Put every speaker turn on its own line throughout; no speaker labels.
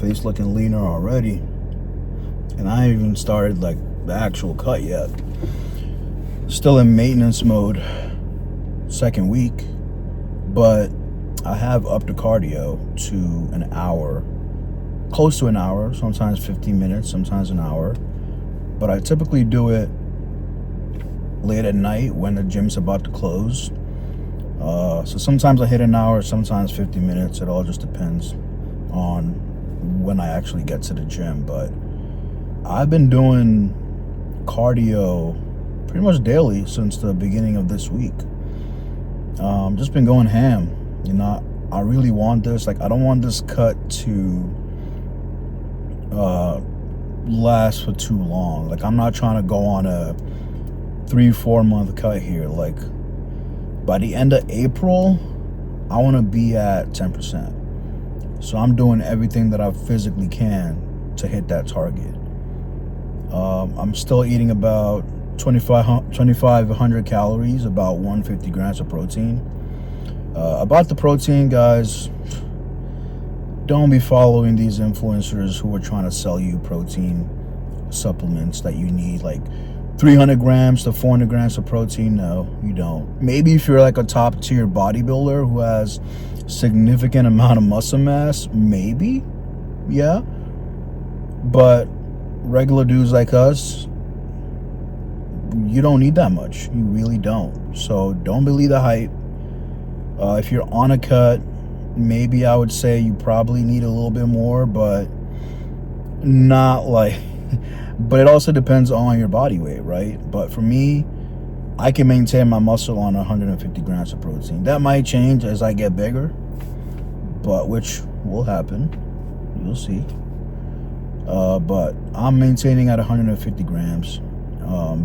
face looking leaner already. And I ain't even started like the actual cut yet. Still in maintenance mode, second week, but I have upped the cardio to an hour, close to an hour, sometimes 15 minutes, sometimes an hour. But I typically do it late at night when the gym's about to close. So sometimes I hit an hour, sometimes 50 minutes. It all just depends on when I actually get to the gym. But I've been doing cardio pretty much daily since the beginning of this week. Just been going ham. You know, I really want this. Like, I don't want this cut to last for too long. Like, I'm not trying to go on a 3-4 month cut here. Like, by the end of April, I want to be at 10%. So I'm doing everything that I physically can to hit that target. I'm still eating about 2,500 calories, about 150 grams of protein. About the protein, guys, don't be following these influencers who are trying to sell you protein supplements that you need, like 300 grams to 400 grams of protein. No, you don't. Maybe if you're like a top tier bodybuilder who has significant amount of muscle mass, maybe, yeah. But regular dudes like us, you don't need that much. You really don't. So don't believe the hype. If you're on a cut, maybe I would say you probably need a little bit more, but not like, but it also depends on your body weight, right? But for me, I can maintain my muscle on 150 grams of protein. That might change as I get bigger, but which will happen. You'll see. But I'm maintaining at 150 grams.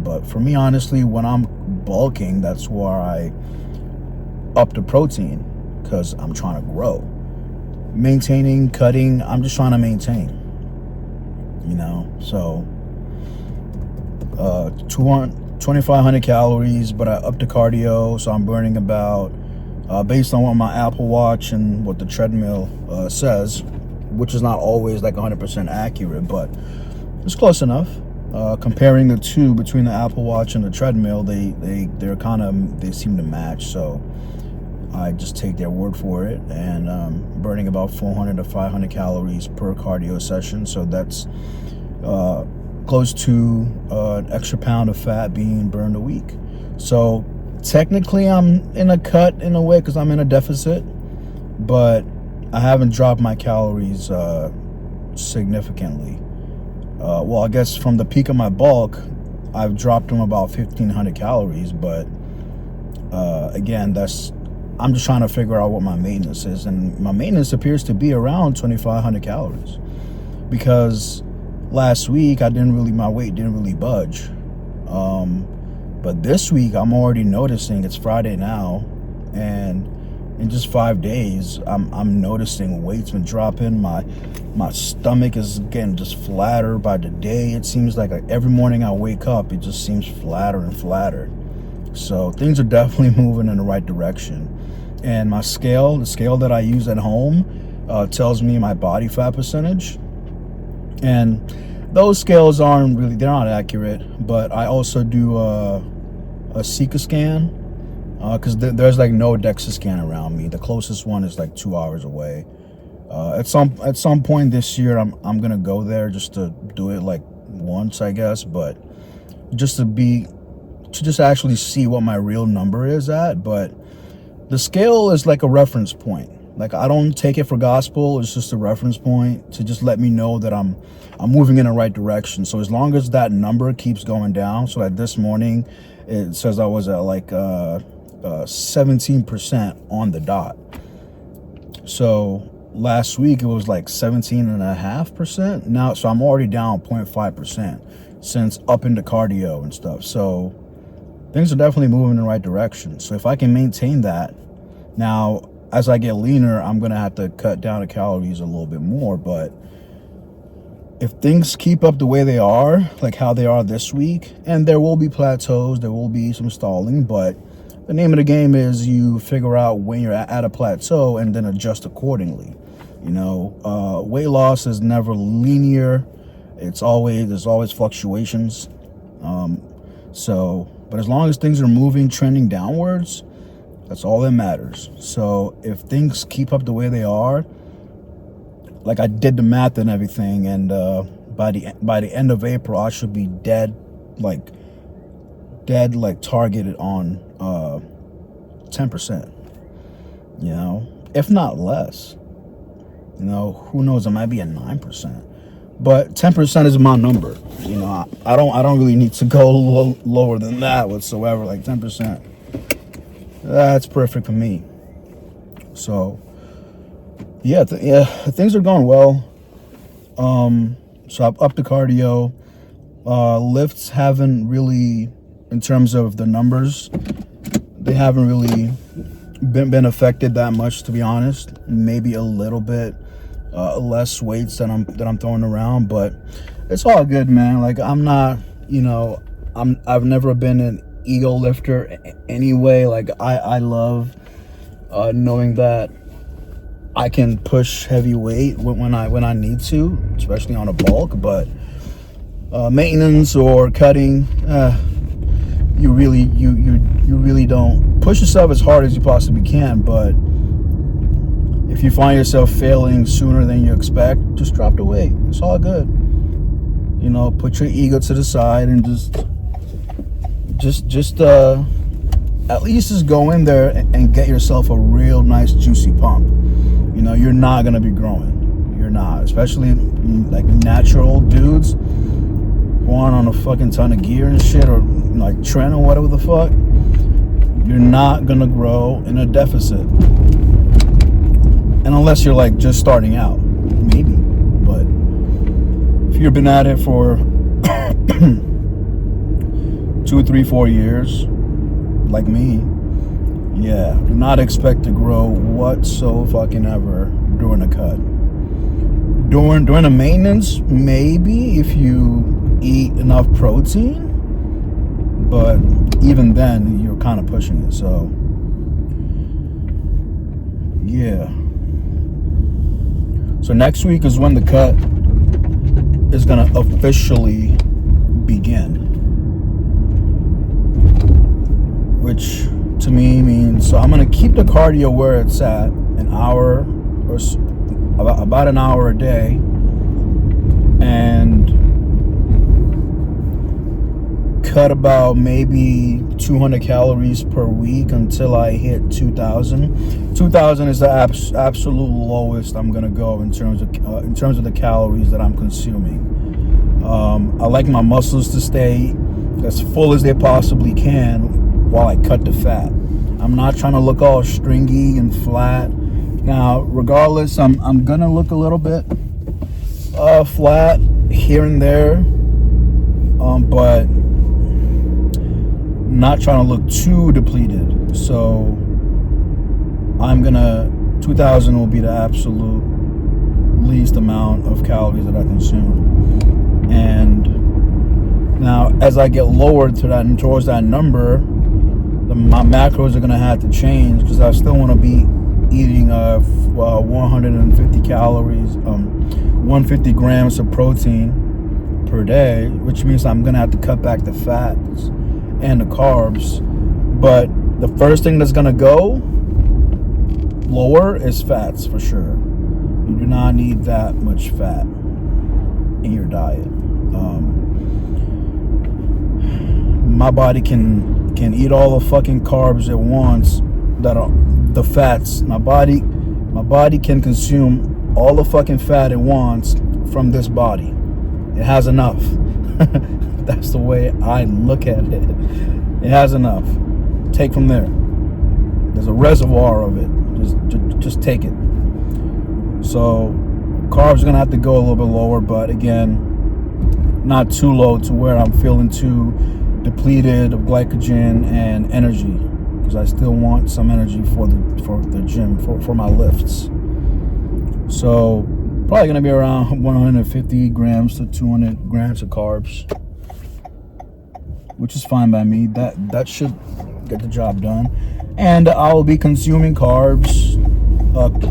But for me, honestly, when I'm bulking, that's where I up the protein, because I'm trying to grow. Maintaining, cutting, I'm just trying to maintain, you know. So 2,500 calories, but I upped the cardio, so I'm burning about, based on what my Apple Watch and what the treadmill says, which is not always like 100% accurate, but it's close enough. Comparing the two between the Apple Watch and the treadmill, they seem to match. So I just take their word for it, and burning about 400 to 500 calories per cardio session. So that's close to an extra pound of fat being burned a week. So technically I'm in a cut in a way because I'm in a deficit, but I haven't dropped my calories significantly. Well, I guess from the peak of my bulk, I've dropped them about 1,500 calories, but again, I'm just trying to figure out what my maintenance is, and my maintenance appears to be around 2,500 calories, because last week my weight didn't really budge, but this week I'm already noticing, it's Friday now, and in just 5 days I'm noticing weight's been dropping. My stomach is getting just flatter by the day. It seems like every morning I wake up, it just seems flatter and flatter. So things are definitely moving in the right direction. And my scale, the scale that I use at home, tells me my body fat percentage. And those scales they're not accurate, but I also do a Seeker scan, because there's like no DEXA scan around me. The closest one is like 2 hours away. At some point this year, I'm gonna go there just to do it like once, I guess, but just to just actually see what my real number is at. But the scale is like a reference point. Like, I don't take it for gospel. It's just a reference point to just let me know that I'm moving in the right direction. So as long as that number keeps going down, so that this morning it says I was at like 17% on the dot. So last week it was like 17.5% now, so I'm already down 0.5% since upping the cardio and stuff. So things are definitely moving in the right direction. So if I can maintain that, now as I get leaner, I'm gonna have to cut down the calories a little bit more. But if things keep up the way they are, like how they are this week, and there will be plateaus, there will be some stalling, but the name of the game is you figure out when you're at a plateau and then adjust accordingly. Weight loss is never linear. There's always fluctuations. But as long as things are trending downwards, that's all that matters. So if things keep up the way they are, like I did the math and everything, and by the end of April, I should be dead, like targeted on 10%. If not less. Who knows? It might be at 9%. But 10% is my number. I don't really need to go lower than that whatsoever. Like 10%, that's perfect for me. So things are going well. So I've upped the cardio. Lifts haven't really, in terms of the numbers, they haven't really been affected that much, to be honest. Maybe a little bit less weights that I'm throwing around, but it's all good, man. Like I'm not, I've never been an ego lifter anyway. Like I love knowing that I can push heavy weight when I need to, especially on a bulk. But maintenance or cutting, you really don't push yourself as hard as you possibly can. But if you find yourself failing sooner than you expect, just drop the weight. It's all good. Put your ego to the side and just at least just go in there and get yourself a real nice juicy pump. You're not gonna be growing. You're not, especially like natural dudes who aren't on a fucking ton of gear and shit, or like trend or whatever the fuck. You're not gonna grow in a deficit. And unless you're like just starting out, maybe. But if you've been at it for 2, 3, 4 years, like me, do not expect to grow whatsoever during a cut. During a maintenance, maybe if you eat enough protein, but even then, you're kind of pushing it. So, yeah. So next week is when the cut is going to officially begin. Which to me means, so I'm going to keep the cardio where it's at, an hour or about an hour a day. And cut about maybe 200 calories per week until I hit 2,000. 2,000 is the absolute lowest I'm gonna go in terms of the calories that I'm consuming. I like my muscles to stay as full as they possibly can while I cut the fat. I'm not trying to look all stringy and flat. Now, regardless, I'm gonna look a little bit flat here and there, but not trying to look too depleted. So 2,000 will be the absolute least amount of calories that I consume. And now as I get lower towards that number, my macros are gonna have to change, because I still want to be eating 150 calories, 150 grams of protein per day, which means I'm gonna have to cut back the fats and the carbs. But the first thing that's gonna go lower is fats, for sure. You do not need that much fat in your diet. My body can eat all the fucking carbs it wants, that are the fats. My body can consume all the fucking fat it wants from this body. It has enough. That's the way I look at it. It has enough. Take from there. There's a reservoir of it. Just take it. So carbs are gonna have to go a little bit lower, but again, not too low to where I'm feeling too depleted of glycogen and energy, because I still want some energy for the gym, for my lifts. So probably gonna be around 150 grams to 200 grams of carbs, which is fine by me. That should get the job done. And I will be consuming carbs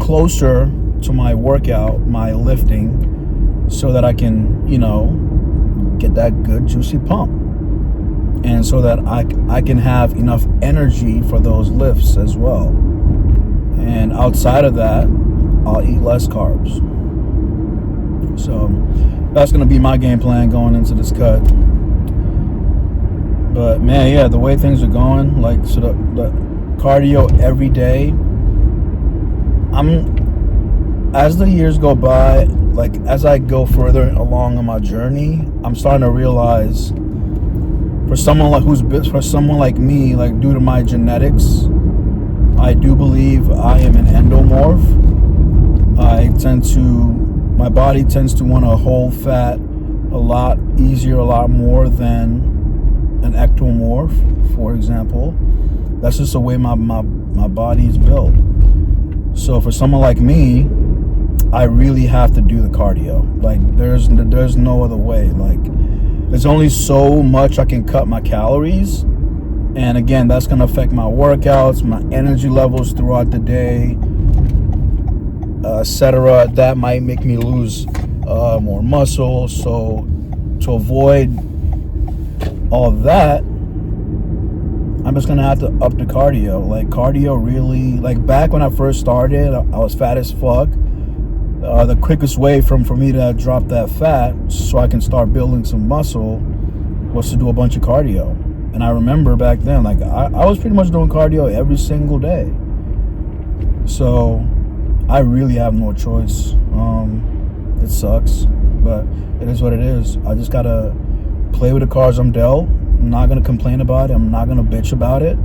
closer to my workout, my lifting, so that I can, get that good juicy pump. And so that I can have enough energy for those lifts as well. And outside of that, I'll eat less carbs. So that's going to be my game plan going into this cut. But man, yeah, the way things are going, like, so the cardio every day, as the years go by, like, as I go further along on my journey, I'm starting to realize, for someone like me, like, due to my genetics, I do believe I am an endomorph. My body tends to want to hold fat a lot easier, a lot more than an ectomorph, for example. That's just the way my body is built. So for someone like me, I really have to do the cardio. Like, there's no other way. Like, there's only so much I can cut my calories, and again, that's going to affect my workouts, my energy levels throughout the day, etc. That might make me lose more muscle. So to avoid all that, I'm just gonna have to up the cardio. Like, cardio really, like, back when I first started, I was fat as fuck. The quickest way for me to drop that fat so I can start building some muscle was to do a bunch of cardio. And I remember back then, like, I was pretty much doing cardio every single day. So I really have no choice. It sucks, but it is what it is. I just gotta play with the cards I'm dealt. I'm not gonna complain about it. I'm not gonna bitch about it.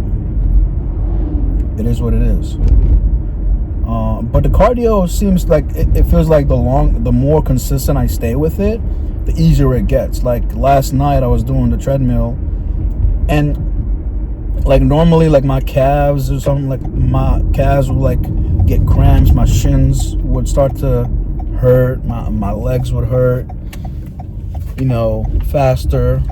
It is what it is. But the cardio seems like it feels like the more consistent I stay with it, the easier it gets. Like, last night I was doing the treadmill, and like, normally, like, my calves or something, like, my calves would, like, get cramps, my shins would start to hurt, my legs would hurt, faster,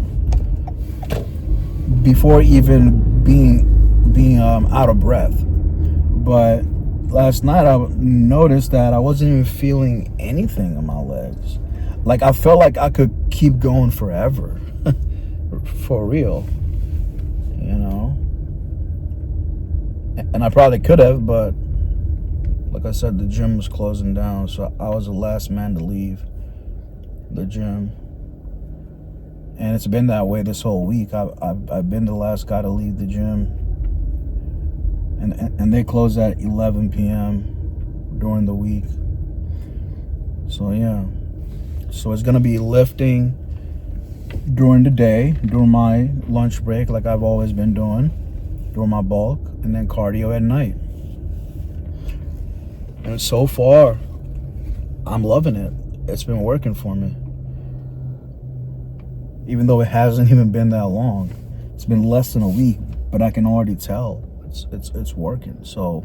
before even being out of breath. But last night I noticed that I wasn't even feeling anything in my legs. Like, I felt like I could keep going forever. For real, and I probably could have, but like I said, the gym was closing down, so I was the last man to leave the gym. And it's been that way this whole week. I've been the last guy to leave the gym. And they close at 11 p.m. during the week. So yeah. So it's gonna be lifting during the day, during my lunch break, like I've always been doing, during my bulk, and then cardio at night. And so far, I'm loving it. It's been working for me. Even though it hasn't even been that long. It's been less than a week, but I can already tell it's working. So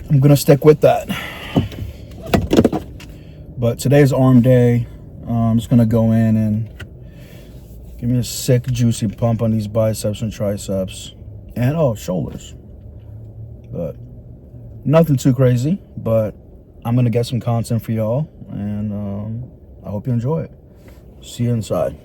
I'm gonna stick with that. But today's arm day. I'm just gonna go in and give me a sick, juicy pump on these biceps and triceps, and shoulders. But nothing too crazy. But I'm gonna get some content for y'all, and I hope you enjoy it. See you inside.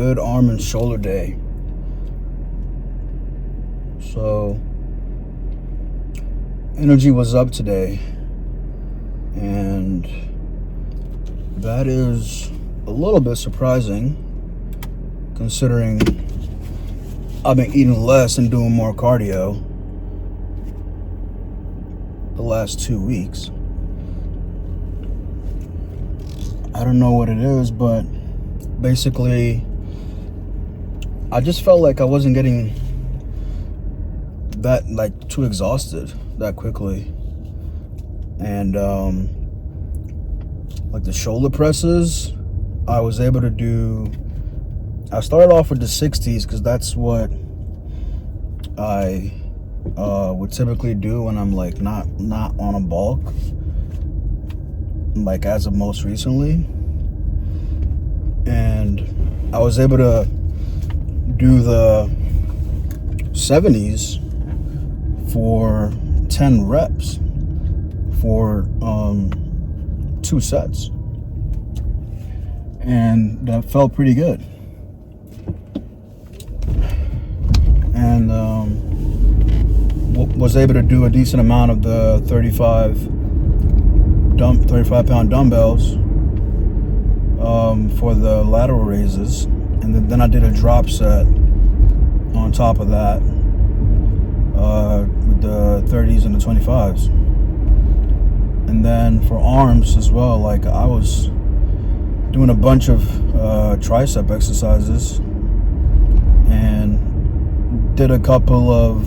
good arm and shoulder day. So energy was up today, and that is a little bit surprising considering I've been eating less and doing more cardio the last 2 weeks. I don't know what it is, but basically I just felt like I wasn't getting that too exhausted that quickly. And like the shoulder presses, I was able to do, I started off with the 60s because that's what I would typically do when I'm like not on a bulk, like as of most recently. And I was able to do the 70s for 10 reps for 2 sets, and that felt pretty good. And was able to do a decent amount of the 35-pound dumbbells for the lateral raises, and then I did a drop set on top of that with the 30s and the 25s. And then for arms as well, like I was doing a bunch of tricep exercises and did a couple of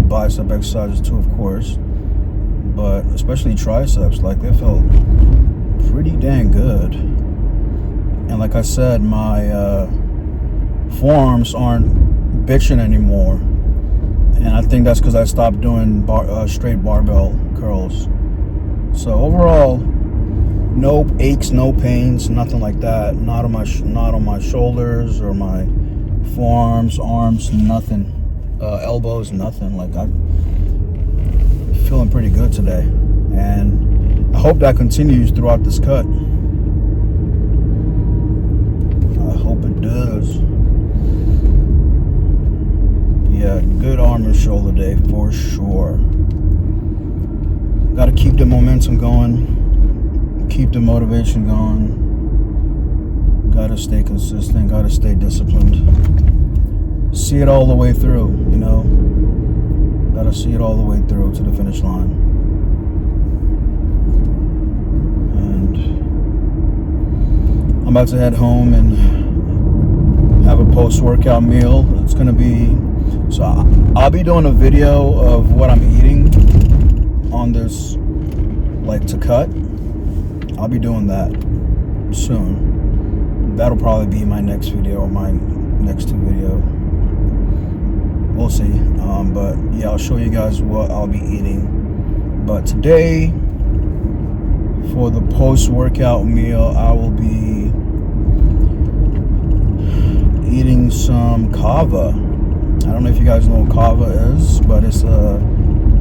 bicep exercises too, of course, but especially triceps, like they felt pretty dang good. And like I said, my forearms aren't bitching anymore, and I think that's because I stopped doing straight barbell curls. So overall, no aches, no pains, nothing like that. Not on my shoulders or my forearms, arms, nothing. Elbows, nothing. Like I'm feeling pretty good today, and I hope that continues throughout this cut. I hope it does. Yeah, good arm and shoulder day for sure. Got to keep the momentum going, keep the motivation going. Got to stay consistent, got to stay disciplined. See it all the way through, you know. Got to see it all the way through to the finish line. And I'm about to head home and have a post-workout meal. It's going to be, so I'll be doing a video of what I'm eating on this, like to cut. I'll be doing that soon. That'll probably be my next video or my next 2 video. We'll see. But yeah, I'll show you guys what I'll be eating. But today, for the post-workout meal, I will be eating some kava. I don't know if you guys know what kava is, but it's a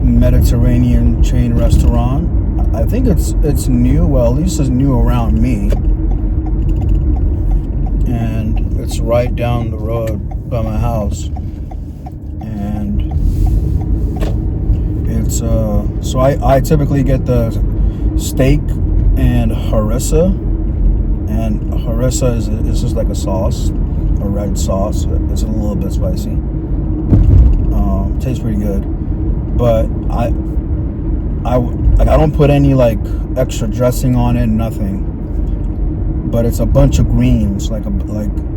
Mediterranean chain restaurant. I think it's new. Well, at least it's new around me, and it's right down the road by my house. And it's so I typically get the steak and harissa, and harissa is just like a sauce, a red sauce. It's a little bit spicy. Tastes pretty good, but I don't put any like extra dressing on it, nothing. But it's a bunch of greens, like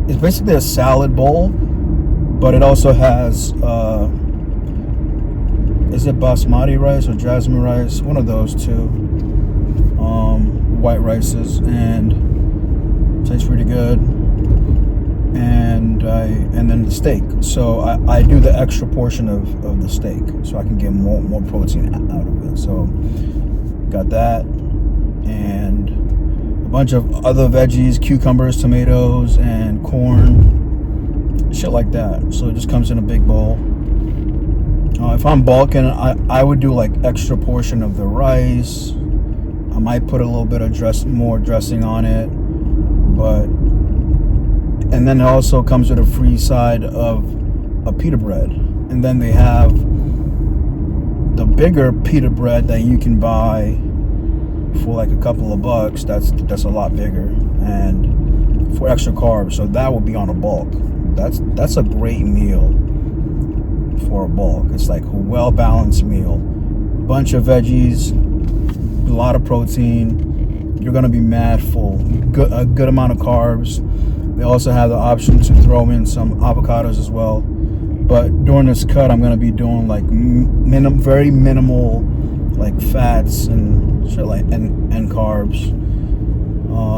it's basically a salad bowl, but it also has is it basmati rice or jasmine rice? One of those two. White rices, and tastes pretty good. And then the steak. So I do the extra portion of the steak so I can get more protein out of it. So got that, and a bunch of other veggies, cucumbers, tomatoes, and corn, shit like that. So it just comes in a big bowl. If I'm bulking, I would do like extra portion of the rice. I might put a little bit of more dressing on it, but and then it also comes with a free side of a pita bread. And then they have the bigger pita bread that you can buy for like a couple of bucks. That's a lot bigger and for extra carbs. So that will be on a bulk. That's a great meal for a bulk. It's like a well-balanced meal. Bunch of veggies, a lot of protein. You're gonna be mad full. A good amount of carbs. They also have the option to throw in some avocados as well. But during this cut, I'm gonna be doing like very minimal, like fats and shit, like and carbs.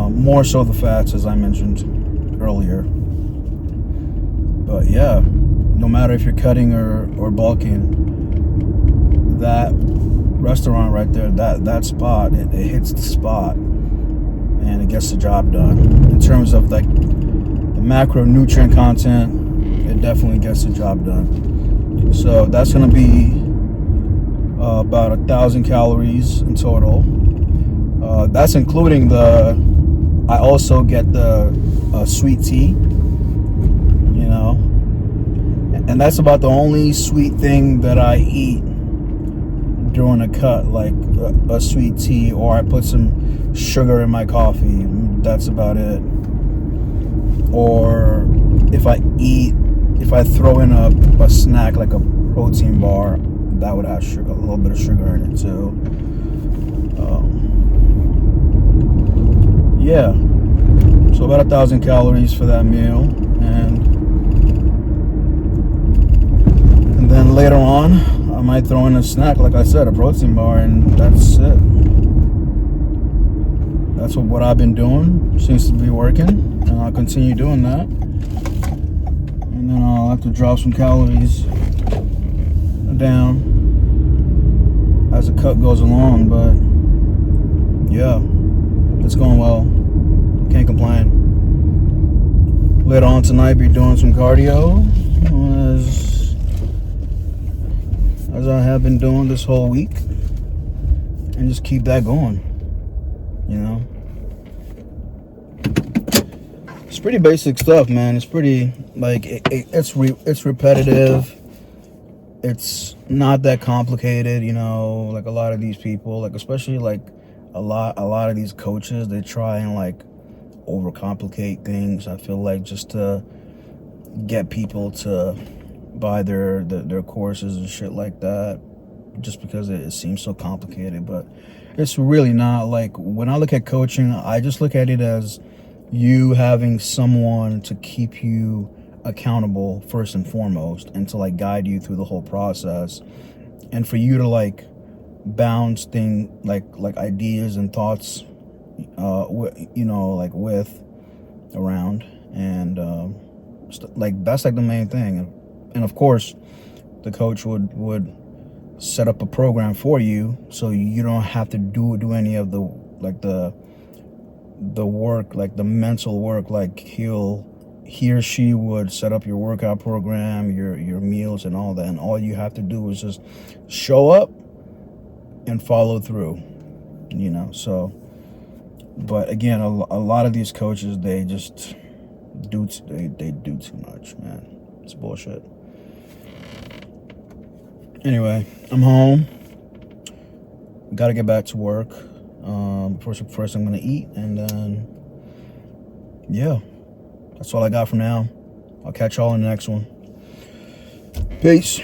More so the fats, as I mentioned earlier. But yeah, no matter if you're cutting or bulking, that restaurant right there, that spot, it hits the spot and it gets the job done. In terms of like the macronutrient content, it definitely gets the job done. So that's gonna be about 1,000 calories in total. That's including I also get the sweet tea, you know, and that's about the only sweet thing that I eat during a cut, like a sweet tea, or I put some sugar in my coffee. That's about it. Or if I throw in a snack like a protein bar, that would have sugar, a little bit of sugar in it too. Yeah, so about 1,000 calories for that meal, and then later on I might throw in a snack, like I said, a protein bar, and that's it. That's what I've been doing. Seems to be working, and I'll continue doing that. And then I'll have to drop some calories down as the cut goes along. But yeah, it's going well. Can't complain. Later on tonight, be doing some cardio, as I have been doing this whole week, and just keep that going, you know. It's pretty basic stuff, man. It's pretty, like, it's repetitive. It's not that complicated, you know, like a lot of these people, like especially like a lot of these coaches, they try and like overcomplicate things, I feel like, just to get people to buy their courses and shit like that, just because it seems so complicated. But it's really not. Like, when I look at coaching, I just look at it as you having someone to keep you accountable first and foremost, and to like guide you through the whole process, and for you to like bounce things like ideas and thoughts with around, and like that's like the main thing. And of course the coach would set up a program for you, so you don't have to do any of the work, like the mental work. Like he or she would set up your workout program, your meals and all that, and all you have to do is just show up and follow through, you know. So, but again, a lot of these coaches, they just do too much, man. It's bullshit. Anyway, I'm home. Got to get back to work. First I'm gonna eat, and then yeah, that's all I got for now. I'll catch y'all in the next one. Peace.